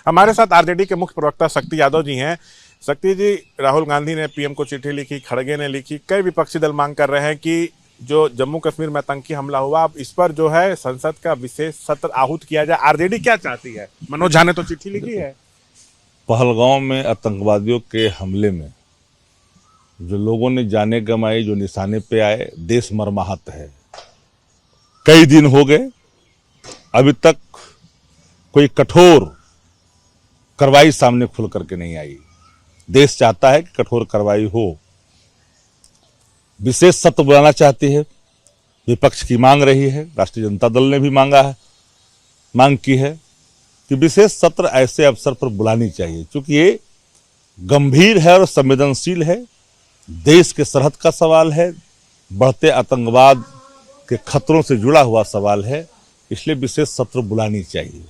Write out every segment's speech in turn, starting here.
हमारे साथ आरजेडी के मुख्य प्रवक्ता शक्ति यादव जी हैं। शक्ति जी, राहुल गांधी ने पीएम को चिट्ठी लिखी, खड़गे ने लिखी, कई विपक्षी दल मांग कर रहे हैं कि जो जम्मू कश्मीर में आतंकी हमला हुआ, अब इस पर जो है संसद का विशेष सत्र आहूत किया जाए। आरजेडी क्या चाहती है? मनोज झा ने तो चिट्ठी लिखी है। पहलगांव में आतंकवादियों के हमले में जो लोगों ने जाने गंवाई, जो निशाने पे आए, देश मर्माहत है। कई दिन हो गए, अभी तक कोई कठोर कार्रवाई सामने खुल करके नहीं आई। देश चाहता है कि कठोर कार्रवाई हो। विशेष सत्र बुलाना चाहती है, विपक्ष की मांग रही है, राष्ट्रीय जनता दल ने भी मांग की है कि विशेष सत्र ऐसे अवसर पर बुलानी चाहिए, क्योंकि ये गंभीर है और संवेदनशील है। देश के सरहद का सवाल है, बढ़ते आतंकवाद के खतरों से जुड़ा हुआ सवाल है, इसलिए विशेष सत्र बुलानी चाहिए।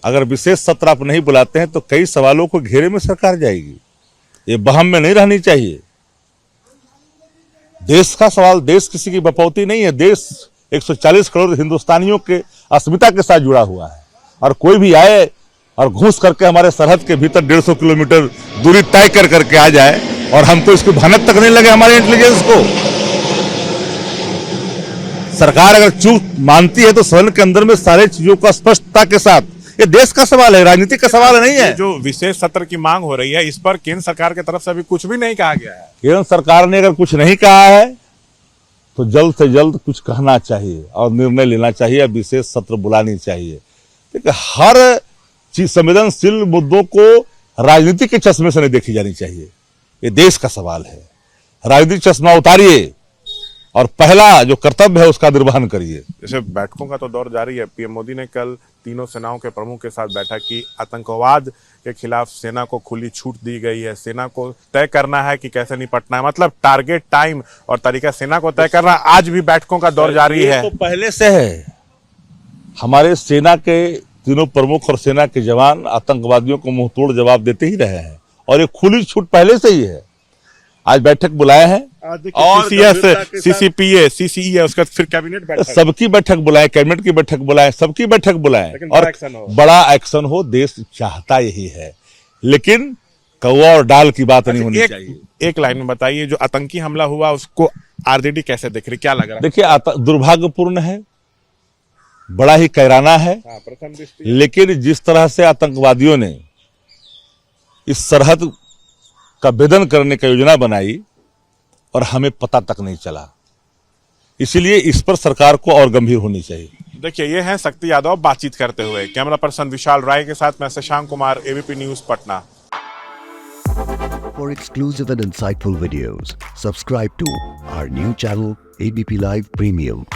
अगर विशेष सत्र आप नहीं बुलाते हैं तो कई सवालों को घेरे में सरकार जाएगी। ये बहम में नहीं रहनी चाहिए। देश का सवाल, देश किसी की बपौती नहीं है। देश 140 करोड़ हिंदुस्तानियों के अस्मिता के साथ जुड़ा हुआ है, और कोई भी आए और घुस करके हमारे सरहद के भीतर 150 किलोमीटर दूरी तय कर करके आ जाए और हमको इसको भनक तक नहीं लगे हमारे इंटेलिजेंस को। सरकार अगर चूक मानती है तो सदन के अंदर में सारे चीजों का स्पष्टता के साथ, ये देश का सवाल है, राजनीति का सवाल नहीं है। जो विशेष सत्र की मांग हो रही है, इस पर केंद्र सरकार की तरफ से अभी कुछ भी नहीं कहा गया है। केंद्र सरकार ने अगर कुछ नहीं कहा है तो जल्द से जल्द कुछ कहना चाहिए और निर्णय लेना चाहिए, विशेष सत्र बुलानी चाहिए। देखिए, हर चीज संवेदनशील मुद्दों को राजनीति के चश्मे से नहीं देखी जानी चाहिए। ये देश का सवाल है। राजनीतिक चश्मा उतारिए और पहला जो कर्तव्य है उसका निर्वहन करिए। जैसे बैठकों का तो दौर जारी है। पीएम मोदी ने कल तीनों सेनाओं के प्रमुख के साथ बैठक की। आतंकवाद के खिलाफ सेना को खुली छूट दी गई है। सेना को तय करना है कि कैसे निपटना है, मतलब टारगेट, टाइम और तरीका सेना को तय करना। आज भी बैठकों का दौर जारी है। तो पहले से है। हमारे सेना के तीनों प्रमुख और सेना के जवान आतंकवादियों को मुंहतोड़ जवाब देते ही रहे हैं, और ये खुली छूट पहले से ही है। आज बैठक बुलाए हैं और सीसीपीए, सीसीई है, उसका फिर कैबिनेट बैठक, सबकी बैठक बुलाए, कैबिनेट की बैठक बुलाए, सबकी बैठक बुलाए, और बड़ा एक्शन हो। देश चाहता यही है, लेकिन कौवा और डाल की बात नहीं होनी चाहिए। एक लाइन में बताइए, जो आतंकी हमला हुआ उसको आरजेडी कैसे देख रही, क्या लग रहा है? देखिए, दुर्भाग्यपूर्ण है, बड़ा ही कैराना है। प्रथम दृष्टि, लेकिन जिस तरह से आतंकवादियों ने इस सरहद का भेदन करने का योजना बनाई और हमें पता तक नहीं चला, इसलिए इस पर सरकार को और गंभीर होनी चाहिए। देखिए, ये है शक्ति यादव बातचीत करते हुए। कैमरा पर्सन विशाल राय के साथ मैं Shashank Kumar, ABP news, Patna. For exclusive and insightful videos, subscribe to our new channel ABP Live Premium.